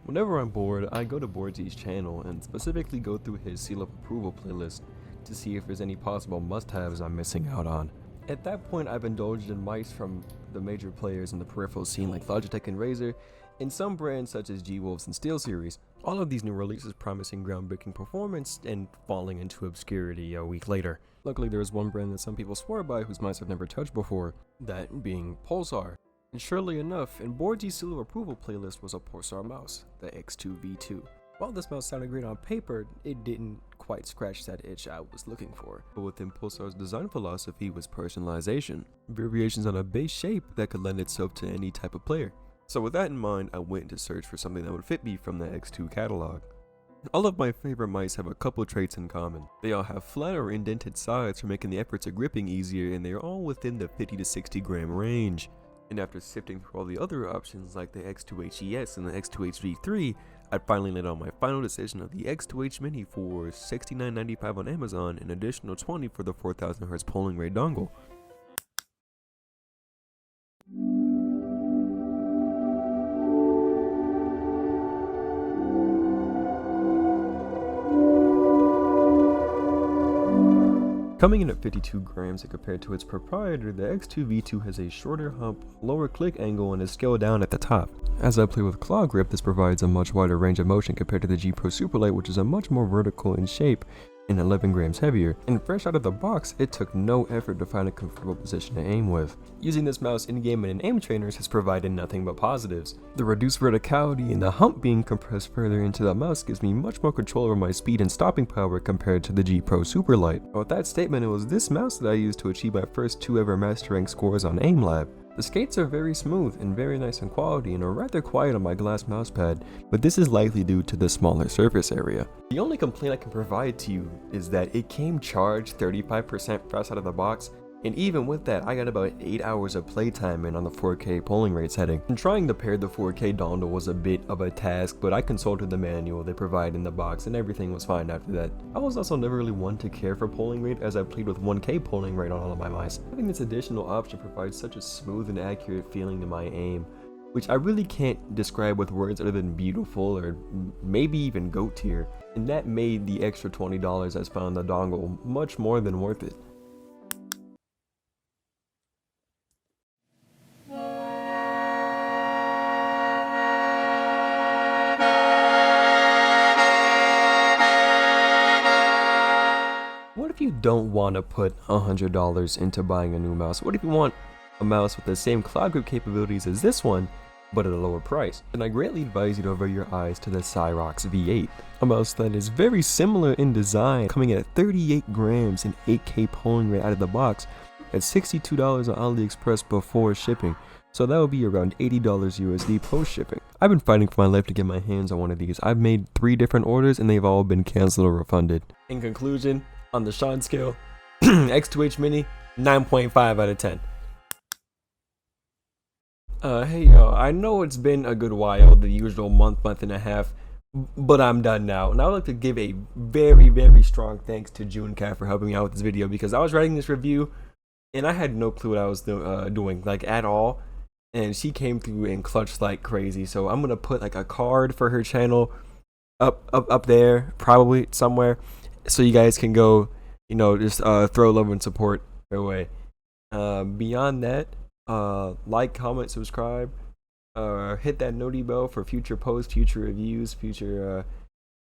Whenever I'm bored, I go to Boardsy's channel and specifically go through his seal of approval playlist to see if there's any possible must-haves I'm missing out on. At that point, I've indulged in mice from the major players in the peripheral scene like Logitech and Razer, and some brands such as G-Wolves and SteelSeries. All of these new releases promising groundbreaking performance and falling into obscurity a week later. Luckily, there is one brand that some people swore by whose mice I've never touched before, that being Pulsar. And surely enough, in Boardsy's seal of approval playlist was a Pulsar mouse, the X2V2. While this mouse sounded great on paper, it didn't quite scratch that itch I was looking for. But within Pulsar's design philosophy was personalization, variations on a base shape that could lend itself to any type of player. So with that in mind, I went to search for something that would fit me from the X2 catalog. All of my favorite mice have a couple traits in common. They all have flat or indented sides for making the efforts of gripping easier, and they are all within the 50 to 60 gram range. And after sifting through all the other options like the X2H and the X2H V3, I'd finally landed on my final decision of the X2H Mini for $69.95 on Amazon, an additional $20 for the 4000Hz polling rate dongle. Coming in at 52 grams and compared to its proprietor, the X2V2 has a shorter hump, lower click angle, and is scaled down at the top. As I play with claw grip, this provides a much wider range of motion compared to the G Pro Superlight, which is a much more vertical in shape and 11 grams heavier. And fresh out of the box, it took no effort to find a comfortable position to aim with. Using this mouse in-game and in aim trainers has provided nothing but positives. The reduced verticality and the hump being compressed further into the mouse gives me much more control over my speed and stopping power compared to the G Pro Superlight. With that statement, it was this mouse that I used to achieve my first 2 ever master rank scores on AIMLab. The skates are very smooth and very nice in quality and are rather quiet on my glass mousepad, but this is likely due to the smaller surface area. The only complaint I can provide to you is that it came charged 35% fresh out of the box, and even with that, I got about 8 hours of playtime in on the 4K polling rate setting. And trying to pair the 4K dongle was a bit of a task, but I consulted the manual they provide in the box and everything was fine after that. I was also never really one to care for polling rate, as I played with 1K polling rate on all of my mice. Having this additional option provides such a smooth and accurate feeling to my aim, which I really can't describe with words other than beautiful or maybe even GOAT tier. And that made the extra $20 I spent on the dongle much more than worth it. What if you don't want to put $100 into buying a new mouse? What if you want a mouse with the same cloud grip capabilities as this one, but at a lower price? Then I greatly advise you to avert your eyes to the Cyrox V8, a mouse that is very similar in design, coming in at 38 grams and 8K polling rate out of the box at $62 on AliExpress before shipping. So that would be around $80 USD post shipping. I've been fighting for my life to get my hands on one of these. I've made 3 different orders and they've all been canceled or refunded. In conclusion, on the Sean scale, X2H Mini, 9.5 out of 10. Hey y'all, I know it's been a good while, the usual month and a half, but I'm done now. And I would like to give a very, very strong thanks to June Cat for helping me out with this video, because I was writing this review and I had no clue what I was doing, like at all. And she came through and clutched like crazy. So I'm gonna put like a card for her channel up there, probably somewhere, so you guys can go, you know, just throw love and support their way. Beyond that, like, comment, subscribe, hit that noti bell for future posts, future reviews, future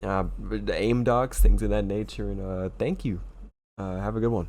the aim docs, things of that nature, and thank you. Have a good one.